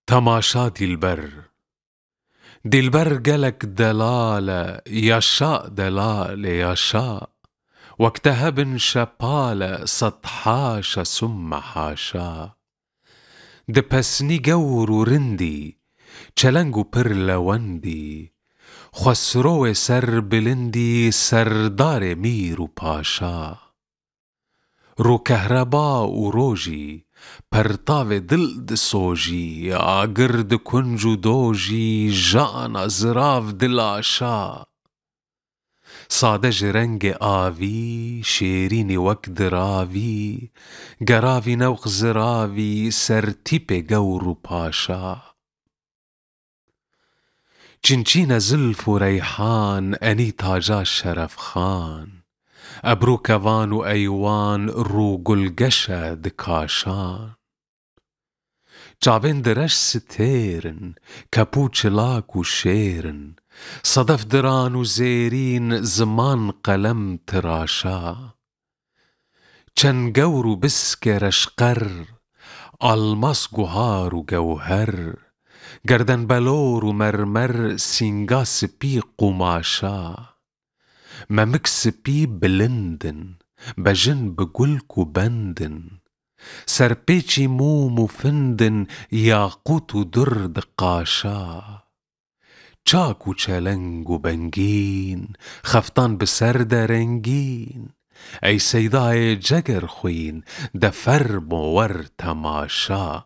تماشا دلبر قالك دلالة يشاء دلالة يشاء واكتهب شبالة سطحاشا ثم حاشا دبسني قورو رندي چلنگو پرلوندي خسرو سر بلندي سردار ميرو پاشا رو كهربا و روجي پرتاو دل دسوجي آگرد کنج و دوجي جانا زراف دلاشا ساده جرنگ آوی شیرینی وک دراوی گراوی نوق زراوی سرتیپ گورو پاشا چنچین زلف و ریحان انی تاجا شرف خان ابرو کوان و ایوان رو گلگشه دکاشان چاوین درش ستیرن کپو چلاک و شیرن صدف دران و زیرین زمان قلم تراشا چن گور و بسک رشقر الماس گوهار و گوهر گردن بلور و مرمر سینگا سپی قماشا ممک سپی بلندن بجن بگلک و بندن سرپیچی موم و فندن یاقوت و درد قاشا چاک و چلنگ و بنگین خفتان بسر رنگین ای سیدای جگر خوین دفرم و ور تماشا